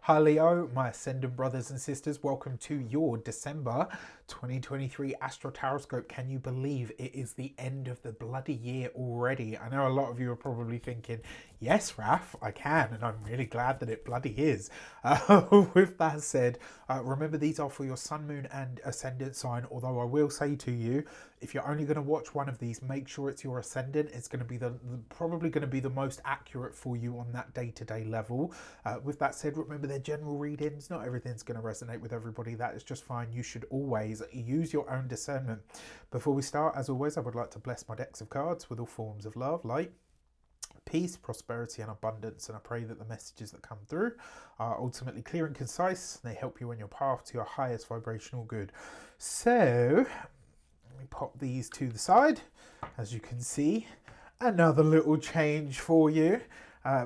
Hi Leo, my ascendant brothers and sisters, welcome to your December 2023 Astro-Tarotscope. Can you believe it is the end of the bloody year already? I know a lot of you are probably thinking, yes, Raf, I can, and I'm really glad that it bloody is. With that said, remember these are for your sun, moon and ascendant sign, although I will say to you, if you're only going to watch one of these, make sure it's your ascendant. It's going to be probably going to be the most accurate for you on that day-to-day level. With that said, remember they're general readings. Not everything's going to resonate with everybody. That is just fine. You should always use your own discernment. Before we start, as always, I would like to bless my decks of cards with all forms of love, light, peace, prosperity and abundance, and I pray that the messages that come through are ultimately clear and concise. They help you on your path to your highest vibrational good. So let me pop these to the side. As you can see, another little change for you.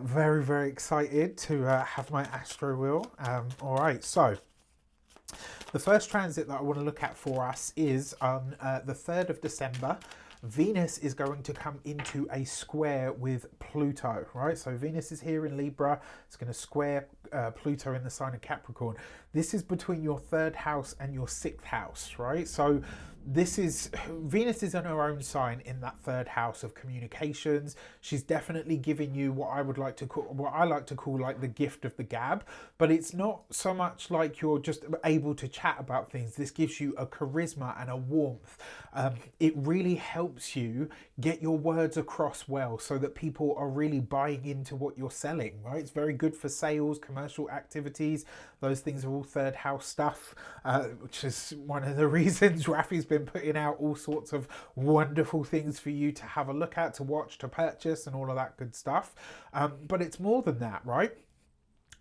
Very, very excited to have my Astro wheel. All right, so the first transit that I want to look at for us is on the 3rd of December. Venus is going to come into a square with Pluto, right? So Venus is here in Libra. It's going to square Pluto in the sign of Capricorn. This is between your 3rd house and your 6th house, right? So this is, Venus is in her own sign in that 3rd house of communications. She's definitely giving you what I like to call like the gift of the gab, but it's not so much like you're just able to chat about things. This gives you a charisma and a warmth. It really helps you get your words across well so that people are really buying into what you're selling, right? It's very good for sales, commercial activities. Those things are all 3rd house stuff, which is one of the reasons Rafi's been putting out all sorts of wonderful things for you to have a look at, to watch, to purchase, and all of that good stuff. But it's more than that, right?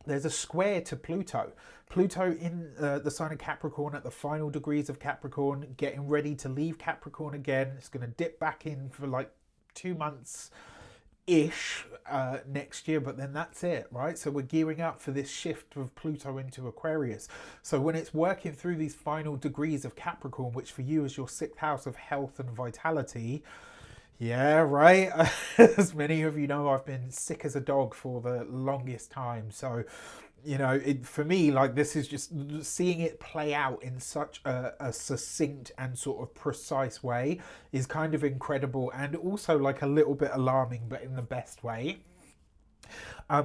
There's a square to Pluto. Pluto in the sign of Capricorn at the final degrees of Capricorn, getting ready to leave Capricorn again. It's going to dip back in for like 2 months ish next year, but then that's it, right? So we're gearing up for this shift of Pluto into Aquarius. So when it's working through these final degrees of Capricorn, which for you is your 6th house of health and vitality, yeah, right. As many of you know, I've been sick as a dog for the longest time. So, you know, for me, like, this is just seeing it play out in such a succinct and sort of precise way is kind of incredible, and also like a little bit alarming, but in the best way.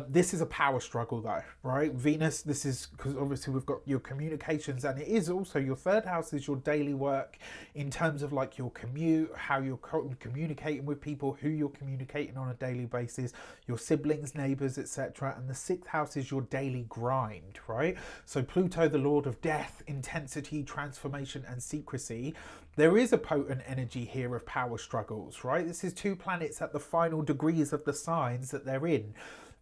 This is a power struggle though, right? Venus, this is because obviously we've got your communications, and it is also your 3rd house is your daily work in terms of like your commute, how you're communicating with people, who you're communicating on a daily basis, your siblings, neighbors, etc. And the 6th house is your daily grind, right? So Pluto, the lord of death, intensity, transformation and secrecy. There is a potent energy here of power struggles, right? This is 2 planets at the final degrees of the signs that they're in.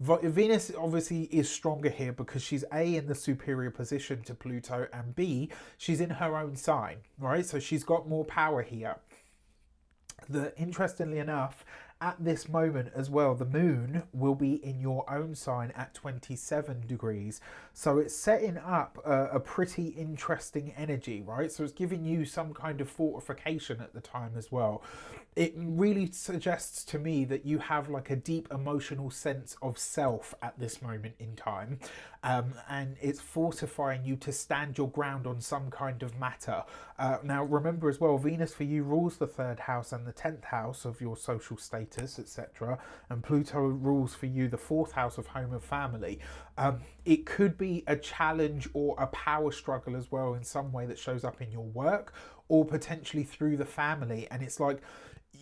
Venus obviously is stronger here because she's A, in the superior position to Pluto, and B, she's in her own sign, right? So she's got more power here. Interestingly enough, at this moment as well, the moon will be in your own sign at 27 degrees. So it's setting up a pretty interesting energy, right? So it's giving you some kind of fortification at the time as well. It really suggests to me that you have like a deep emotional sense of self at this moment in time. And it's fortifying you to stand your ground on some kind of matter. Now, remember as well, Venus for you rules the 3rd house and the 10th house of your social status, etc. And Pluto rules for you the 4th house of home and family. It could be a challenge or a power struggle as well in some way that shows up in your work or potentially through the family. And it's like,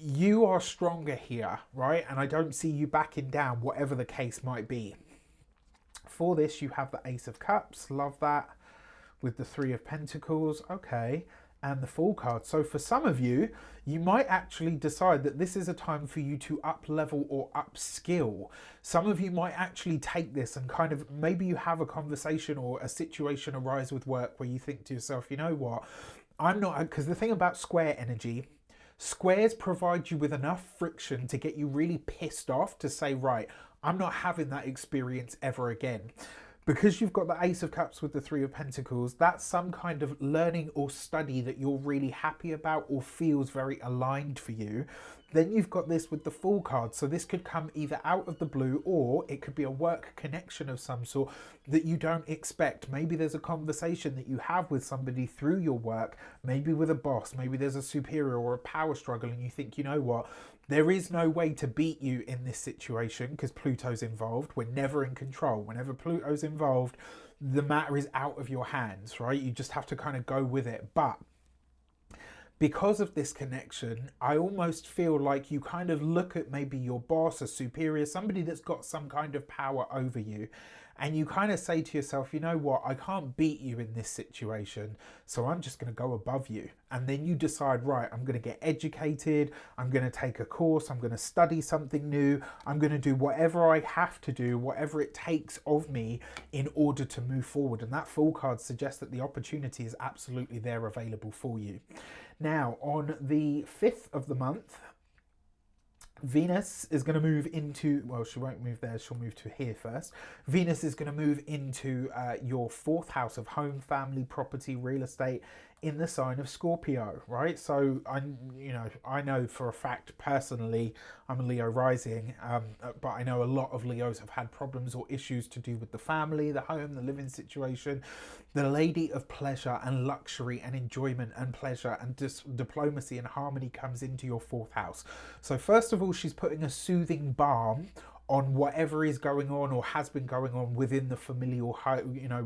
you are stronger here, right? And I don't see you backing down, whatever the case might be. For this, you have the Ace of Cups. Love that. With the 3 of Pentacles. Okay. And the Fool card. So for some of you, you might actually decide that this is a time for you to up level or upskill. Some of you might actually take this and kind of, maybe you have a conversation or a situation arise with work where you think to yourself, you know what, I'm not, because the thing about square energy, squares provide you with enough friction to get you really pissed off to say, right, I'm not having that experience ever again. Because you've got the Ace of Cups with the 3 of Pentacles, that's some kind of learning or study that you're really happy about or feels very aligned for you. Then you've got this with the Fool card. So this could come either out of the blue, or it could be a work connection of some sort that you don't expect. Maybe there's a conversation that you have with somebody through your work, maybe with a boss, maybe there's a superior or a power struggle, and you think, you know what, there is no way to beat you in this situation because Pluto's involved. We're never in control. Whenever Pluto's involved, the matter is out of your hands, right? You just have to kind of go with it. But because of this connection, I almost feel like you kind of look at maybe your boss, a superior, somebody that's got some kind of power over you, and you kind of say to yourself, you know what, I can't beat you in this situation, so I'm just going to go above you. And then you decide, right, I'm going to get educated, I'm going to take a course, I'm going to study something new, I'm going to do whatever I have to do, whatever it takes of me in order to move forward. And that Fool card suggests that the opportunity is absolutely there available for you. Now, on the 5th of the month, Venus is going to move into, well, she won't move there, she'll move to here first. Venus is going to move into your 4th house of home, family, property, real estate, in the sign of Scorpio, right? So I know for a fact personally, I'm a Leo rising, but I know a lot of Leos have had problems or issues to do with the family, the home, the living situation. The lady of pleasure and luxury and enjoyment and pleasure and diplomacy and harmony comes into your 4th house. So first of all, she's putting a soothing balm on whatever is going on or has been going on within the familial,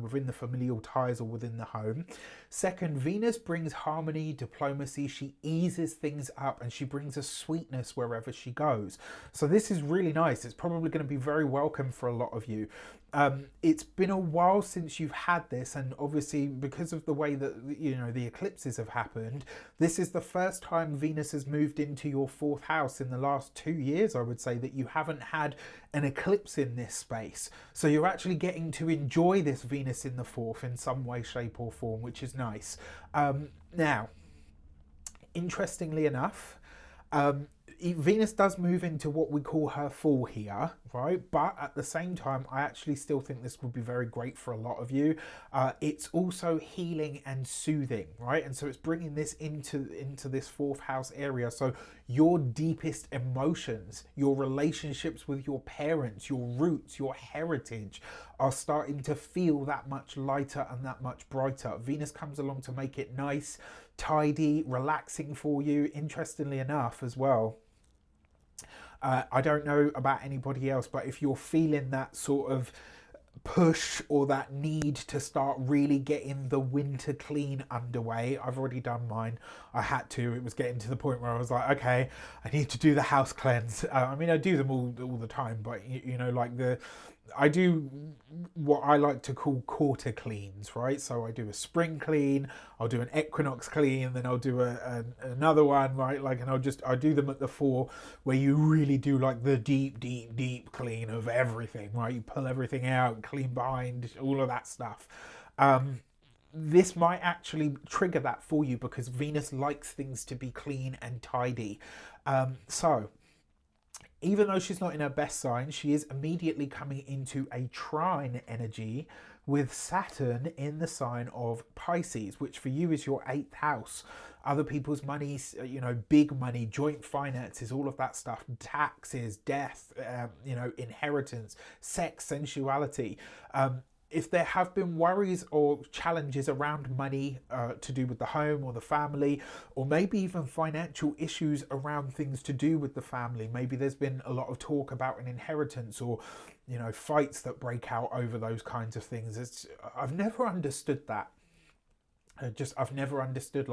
within the familial ties or within the home. Second, Venus brings harmony, diplomacy. She eases things up and she brings a sweetness wherever she goes. So this is really nice. It's probably going to be very welcome for a lot of you. It's been a while since you've had this, and obviously because of the way that the eclipses have happened, this is the first time Venus has moved into your 4th house in the last 2 years, I would say, that you haven't had an eclipse in this space. So you're actually getting to enjoy this Venus in the 4th in some way, shape or form, which is nice. Now, interestingly enough, Venus does move into what we call her Fool here, right? But at the same time, I actually still think this would be very great for a lot of you. It's also healing and soothing, right? And so it's bringing this into this 4th house area. So your deepest emotions, your relationships with your parents, your roots, your heritage are starting to feel that much lighter and that much brighter. Venus comes along to make it nice, tidy, relaxing for you. Interestingly enough as well, I don't know about anybody else, but if you're feeling that sort of push or that need to start really getting the winter clean underway, I've already done mine. I had to. It was getting to the point where I was like, okay, I need to do the house cleanse. I mean, I do them all the time, but I do what I like to call quarter cleans, right? So I do a spring clean, I'll do an equinox clean, then I'll do another one, right? And I do them at the 4, where you really do like the deep clean of everything, right? You pull everything out, clean behind, all of that stuff. This might actually trigger that for you because Venus likes things to be clean and tidy. So even though she's not in her best sign, she is immediately coming into a trine energy with Saturn in the sign of Pisces, which for you is your 8th house. Other people's money, big money, joint finances, all of that stuff, taxes, death, inheritance, sex, sensuality. If there have been worries or challenges around money to do with the home or the family, or maybe even financial issues around things to do with the family, maybe there's been a lot of talk about an inheritance or, fights that break out over those kinds of things. I've never understood that. I've never understood,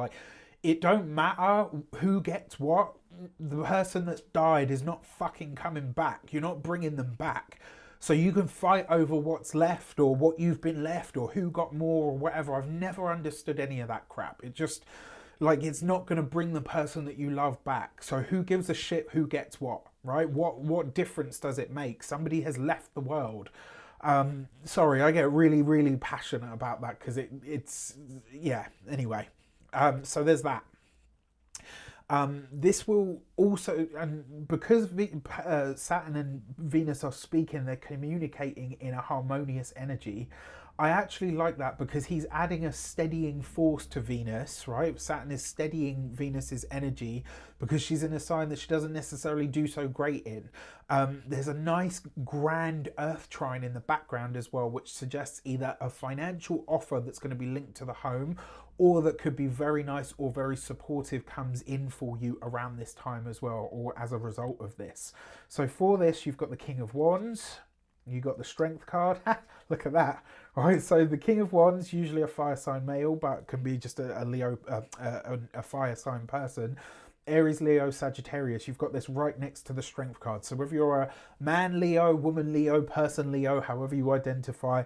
it don't matter who gets what. The person that's died is not fucking coming back. You're not bringing them back. So you can fight over what's left or what you've been left or who got more or whatever. I've never understood any of that crap. It just, it's not going to bring the person that you love back. So who gives a shit who gets what, right? What difference does it make? Somebody has left the world. Sorry, I get really, really passionate about that because it's, anyway. So there's that. This will also, and because Saturn and Venus are speaking, they're communicating in a harmonious energy. I actually like that because he's adding a steadying force to Venus, right? Saturn is steadying Venus's energy because she's in a sign that she doesn't necessarily do so great in. There's a nice grand Earth trine in the background as well, which suggests either a financial offer that's going to be linked to the home, or that could be very nice or very supportive comes in for you around this time as well, or as a result of this. So for this, you've got the King of Wands, you got the Strength card. Look at that. All right, so the King of Wands, usually a fire sign male, but can be just a Leo, a fire sign person. Aries, Leo, Sagittarius, you've got this right next to the Strength card. So whether you're a man Leo, woman Leo, person Leo, however you identify,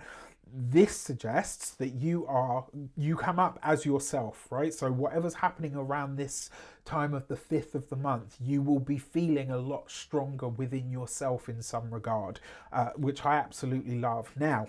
this suggests that you come up as yourself, right? So whatever's happening around this time of the 5th of the month, you will be feeling a lot stronger within yourself in some regard, which I absolutely love. Now,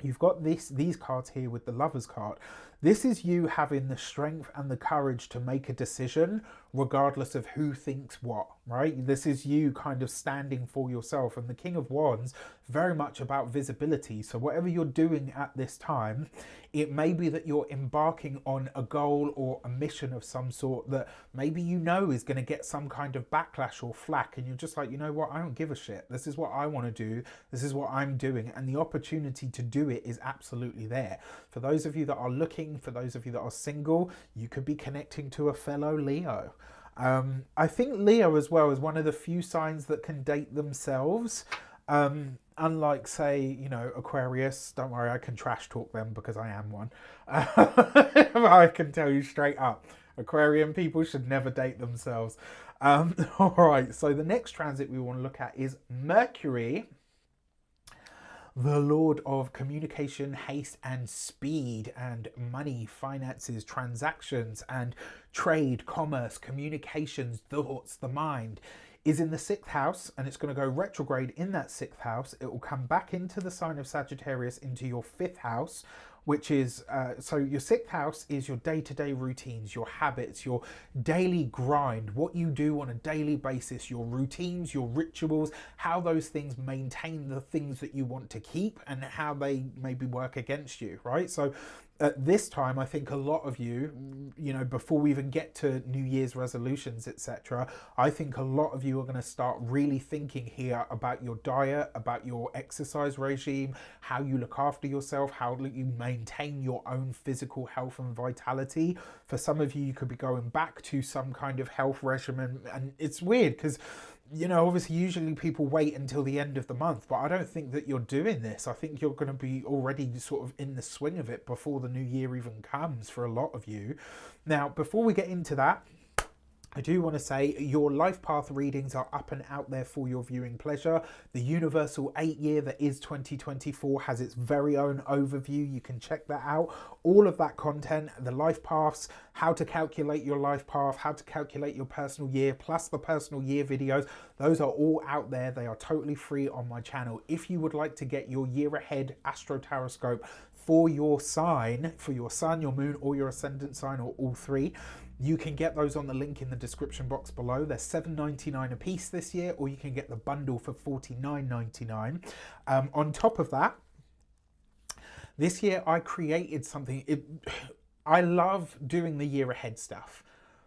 you've got these cards here with the Lovers card. This is you having the strength and the courage to make a decision regardless of who thinks what, right? This is you kind of standing for yourself. And the King of Wands, very much about visibility. So whatever you're doing at this time, it may be that you're embarking on a goal or a mission of some sort that maybe you know is going to get some kind of backlash or flack. And you're just like, you know what, I don't give a shit. This is what I want to do. This is what I'm doing. And the opportunity to do it is absolutely there. For those of you that are looking, for those of you that are single, you could be connecting to a fellow Leo. I think Leo as well is one of the few signs that can date themselves. Unlike, say, you know, Aquarius, don't worry, I can trash talk them because I am one. I can tell you straight up, Aquarian people should never date themselves. All right, so the next transit we want to look at is Mercury, the Lord of communication, haste and speed, and money, finances, transactions and trade, commerce, communications, thoughts, the mind, is in the 6th house, and it's going to go retrograde in that 6th house. It will come back into the sign of Sagittarius, into your 5th house, which is, so your 6th house is your day-to-day routines, your habits, your daily grind, what you do on a daily basis, your routines, your rituals, how those things maintain the things that you want to keep and how they maybe work against you, right? So at this time, I think a lot of you, you know, before we even get to New Year's resolutions, etc., I think a lot of you are going to start really thinking here about your diet, about your exercise regime, how you look after yourself, how you maintain your own physical health and vitality. For some of you, you could be going back to some kind of health regimen. And it's weird because, you know, obviously usually people wait until the end of the month, but I don't think that you're doing this. I think you're going to be already sort of in the swing of it before the new year even comes for a lot of you. Now, before we get into that, I do want to say your life path readings are up and out there for your viewing pleasure. The universal 8-year that is 2024 has its very own overview. You can check that out. All of that content, the life paths, how to calculate your life path, how to calculate your personal year, plus the personal year videos, those are all out there. They are totally free on my channel. If you would like to get your year ahead Astro-Tarotscope for your sign, for your sun, your moon, or your ascendant sign, or all three, you can get those on the link in the description box below. They're $7.99 a piece this year, or you can get the bundle for $49.99. On top of that, this year I created something. I love doing the year ahead stuff,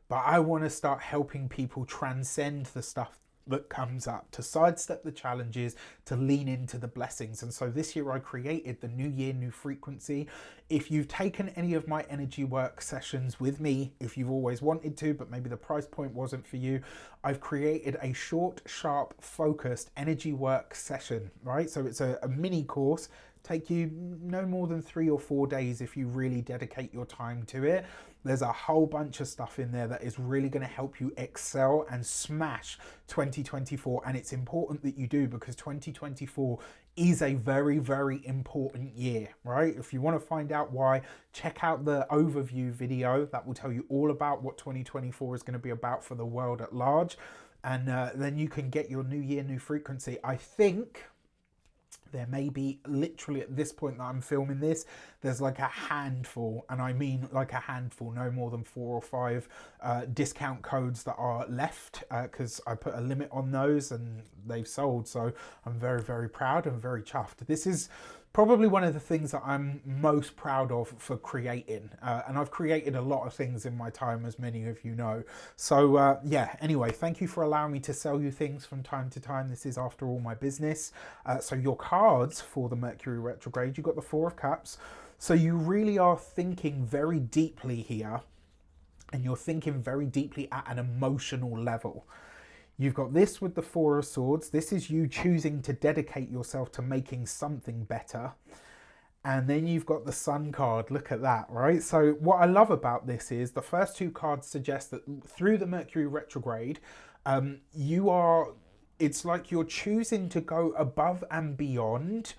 but I want to start helping people transcend the stuff that comes up, to sidestep the challenges, to lean into the blessings. And so this year I created the New Year, New Frequency. If you've taken any of my energy work sessions with me, if you've always wanted to, but maybe the price point wasn't for you, I've created a short, sharp, focused energy work session, right? So it's a mini course. Take you no more than 3 or 4 days if you really dedicate your time to it. There's a whole bunch of stuff in there that is really going to help you excel and smash 2024. And it's important that you do, because 2024 is a very, very important year, right? If you want to find out why, check out the overview video. That will tell you all about what 2024 is going to be about for the world at large. And then you can get your New Year, New Frequency. I think there may be, literally at this point that I'm filming this, there's like a handful, and I mean like a handful, no more than 4 or 5 discount codes that are left, because I put a limit on those and they've sold. So I'm very, very proud and very chuffed. This is probably one of the things that I'm most proud of for creating. And I've created a lot of things in my time, as many of you know. So yeah, anyway, thank you for allowing me to sell you things from time to time. This is, after all, my business. So your cards for the Mercury retrograde, you've got the Four of Cups. So you really are thinking very deeply here, and you're thinking very deeply at an emotional level. You've got this with the Four of Swords. This is you choosing to dedicate yourself to making something better. And then you've got the Sun card. Look at that, right? So what I love about this is the first two cards suggest that through the Mercury retrograde, it's like you're choosing to go above and beyond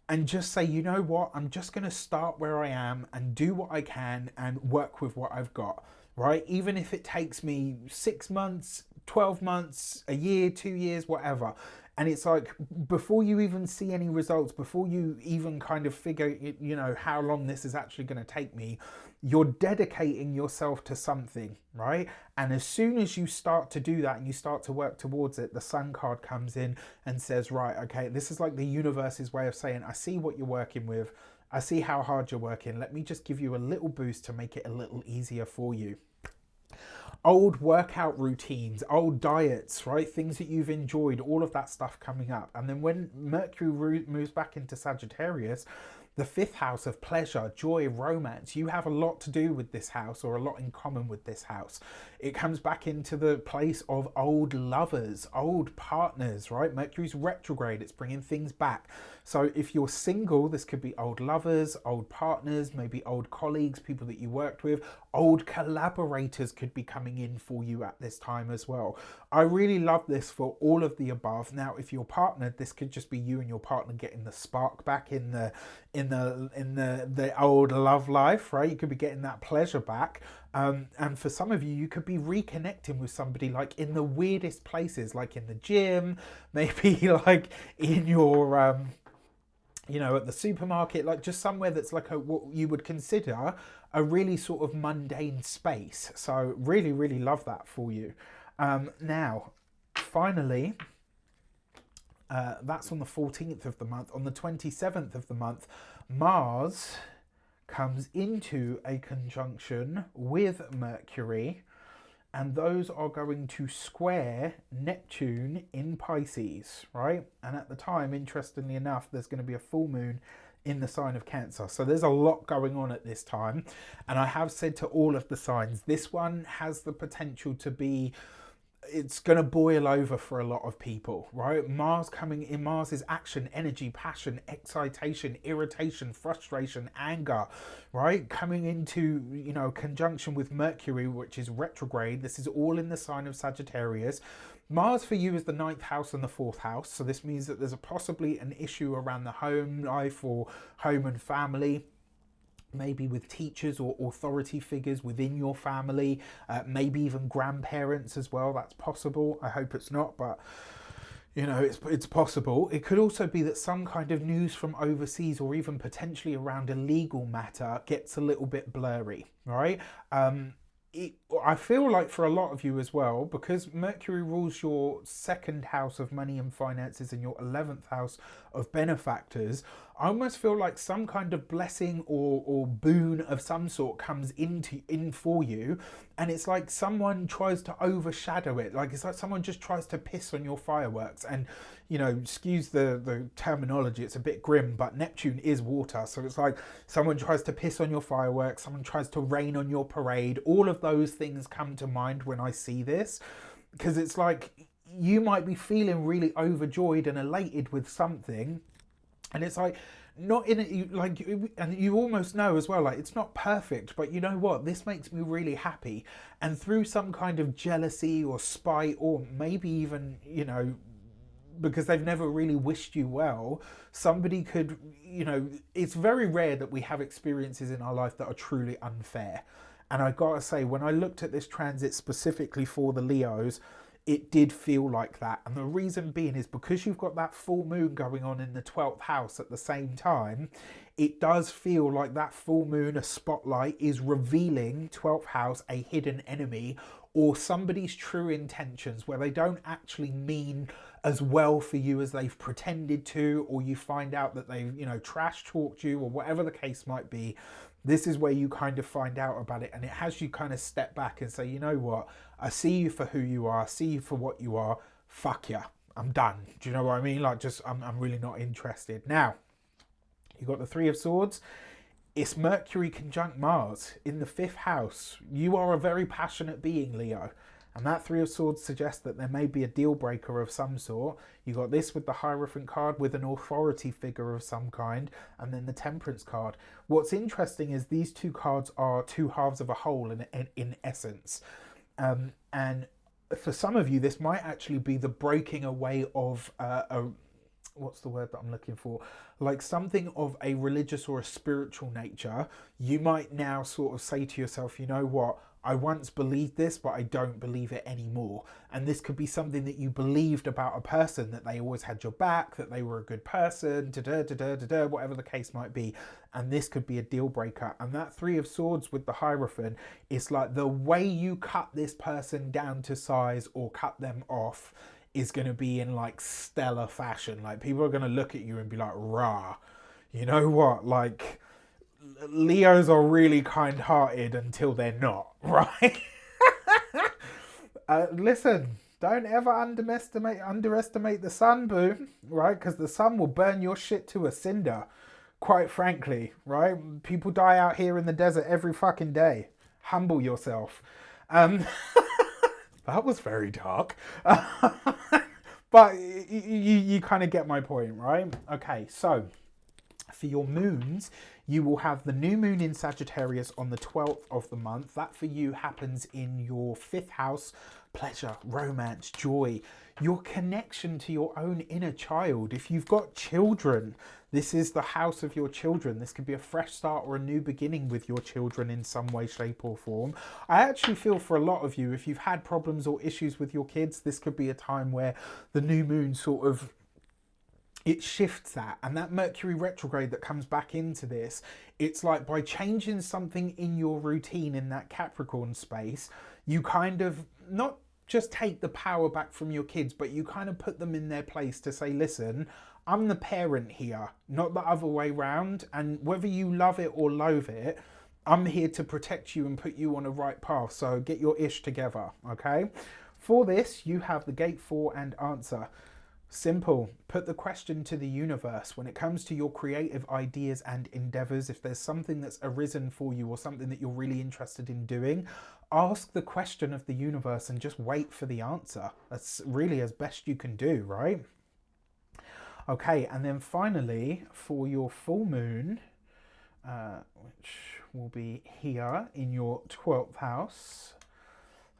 and just say, you know what, I'm just going to start where I am and do what I can and work with what I've got, right? Even if it takes me 6 months, 12 months, a year, 2 years, whatever. And it's like, before you even see any results, before you even kind of figure, you know, how long this is actually going to take me, you're dedicating yourself to something, right? And as soon as you start to do that and you start to work towards it, the Sun card comes in and says, right, okay, this is like the universe's way of saying, I see what you're working with. I see how hard you're working. Let me just give you a little boost to make it a little easier for you. Old workout routines, old diets, right? Things that you've enjoyed, all of that stuff coming up. And then when Mercury moves back into Sagittarius, the 5th house of pleasure, joy, romance, you have a lot to do with this house, or a lot in common with this house. It comes back into the place of old lovers, old partners, right? Mercury's retrograde, it's bringing things back. So if you're single, this could be old lovers, old partners, maybe old colleagues, people that you worked with. Old collaborators could be coming in for you at this time as well. I really love this for all of the above. Now, if you're partnered, this could just be you and your partner getting the spark back in the old love life, right? You could be getting that pleasure back. And for some of you, you could be reconnecting with somebody like in the weirdest places, like in the gym, maybe like in your you know, at the supermarket, like just somewhere that's like what you would consider a really sort of mundane space. So really, really love that for you. Now, finally, that's on the 14th of the month. On the 27th of the month, Mars comes into a conjunction with Mercury, and those are going to square Neptune in Pisces, right? And at the time, interestingly enough, there's going to be a full moon in the sign of Cancer. So there's a lot going on at this time. And I have said to all of the signs, this one has the potential to be, it's going to boil over for a lot of people, right? Mars coming in, Mars is action, energy, passion, excitation, irritation, frustration, anger, right? Coming into, you know, conjunction with Mercury, which is retrograde. This is all in the sign of Sagittarius. Mars for you is the 9th house and the 4th house. So this means that there's possibly an issue around the home life or home and family. Maybe with teachers or authority figures within your family, maybe even grandparents as well. That's possible. I hope it's not, but you know, it's possible. It could also be that some kind of news from overseas or even potentially around a legal matter gets a little bit blurry, right? I feel like for a lot of you as well, because Mercury rules your 2nd house of money and finances and your 11th house of benefactors, I almost feel like some kind of blessing or boon of some sort comes in for you, and it's like someone tries to overshadow it. Like it's like someone just tries to piss on your fireworks. And you know, excuse the terminology, it's a bit grim, but Neptune is water, so it's like someone tries to piss on your fireworks, someone tries to rain on your parade. All of those things come to mind when I see this, because it's like you might be feeling really overjoyed and elated with something, and it's like not in it, like, and you almost know as well, like it's not perfect, but you know what, this makes me really happy. And through some kind of jealousy or spite, or maybe even, you know, because they've never really wished you well, somebody could, you know, it's very rare that we have experiences in our life that are truly unfair. And I gotta say, when I looked at this transit specifically for the Leos, it did feel like that. And the reason being is because you've got that full moon going on in the 12th house at the same time, it does feel like that full moon, a spotlight, is revealing 12th house, a hidden enemy, or somebody's true intentions, where they don't actually mean as well for you as they've pretended to, or you find out that they've, trash talked you, or whatever the case might be. This is where you kind of find out about it, and it has you kind of step back and say, you know what, I see you for who you are, I see you for what you are, fuck yeah, I'm done. Do you know what I mean? Like, just, I'm really not interested. Now, you got the Three of Swords. It's Mercury conjunct Mars in the 5th house. You are a very passionate being, Leo. And that Three of Swords suggests that there may be a deal breaker of some sort. You got this with the Hierophant card with an authority figure of some kind, and then the Temperance card. What's interesting is these two cards are two halves of a whole in essence. And for some of you, this might actually be the breaking away of what's the word that I'm looking for? Like something of a religious or a spiritual nature. You might now sort of say to yourself, you know what? I once believed this, but I don't believe it anymore. And this could be something that you believed about a person, that they always had your back, that they were a good person, whatever the case might be. And this could be a deal breaker. And that Three of Swords with the Hierophant is like the way you cut this person down to size or cut them off is going to be in like stellar fashion. Like, people are going to look at you and be like, rah, you know what? Like, Leos are really kind-hearted until they're not, right? Listen, don't ever underestimate the sun, boo, right? Because the sun will burn your shit to a cinder, quite frankly, right? People die out here in the desert every fucking day. Humble yourself. That was very dark. But you kind of get my point, right? Okay, so for your moons, you will have the new moon in Sagittarius on the 12th of the month. That for you happens in your 5th house. Pleasure, romance, joy, your connection to your own inner child. If you've got children, this is the house of your children. This could be a fresh start or a new beginning with your children in some way, shape or form. I actually feel for a lot of you, if you've had problems or issues with your kids, this could be a time where the new moon sort of, it shifts that. And that Mercury retrograde that comes back into this, it's like by changing something in your routine in that Capricorn space, you kind of not just take the power back from your kids, but you kind of put them in their place to say, listen, I'm the parent here, not the other way round. And whether you love it or loathe it, I'm here to protect you and put you on a right path. So get your ish together, okay? For this, you have the gate 4 and answer. Simple. Put the question to the universe. When it comes to your creative ideas and endeavors, if there's something that's arisen for you or something that you're really interested in doing, ask the question of the universe and just wait for the answer. That's really as best you can do, right? Okay, and then finally, for your full moon, which will be here in your 12th house,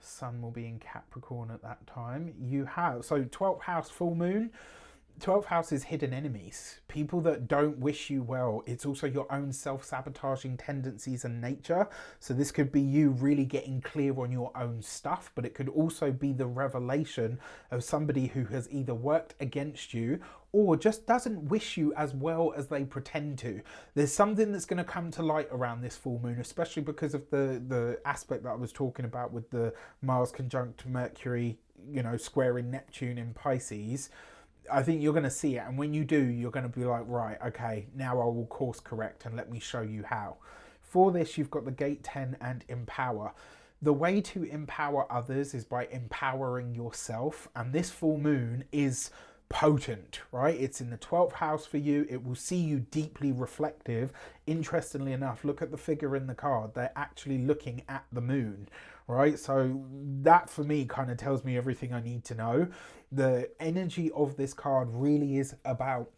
Sun will be in Capricorn at that time. You have, so 12th house full moon, 12th house is hidden enemies, people that don't wish you well. It's also your own self-sabotaging tendencies and nature. So this could be you really getting clear on your own stuff, but it could also be the revelation of somebody who has either worked against you or just doesn't wish you as well as they pretend to. There's something that's going to come to light around this full moon, especially because of the aspect that I was talking about with the Mars conjunct Mercury, you know, squaring Neptune in Pisces. I think you're going to see it, and when you do, you're going to be like, right, okay, now I will course correct and let me show you how. For this, you've got the gate 10 and empower. The way to empower others is by empowering yourself, and this full moon is potent, right? It's in the 12th house for you. It will see you deeply reflective. Interestingly enough, look at the figure in the card. They're actually looking at the moon, right? So that for me kind of tells me everything I need to know. The energy of this card really is about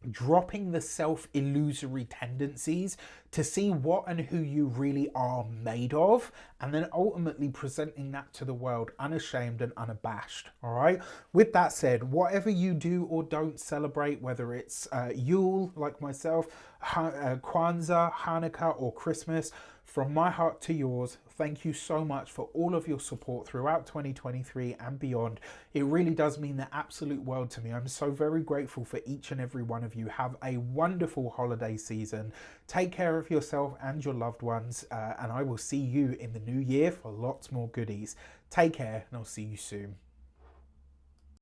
dropping the self-illusory tendencies to see what and who you really are made of, and then ultimately presenting that to the world unashamed and unabashed. All right, with that said, whatever you do or don't celebrate, whether it's Yule like myself, Kwanzaa, Hanukkah or Christmas, from my heart to yours, thank you so much for all of your support throughout 2023 and beyond. It really does mean the absolute world to me. I'm so very grateful for each and every one of you. Have a wonderful holiday season. Take care of yourself and your loved ones, and I will see you in the new year for lots more goodies. Take care, and I'll see you soon.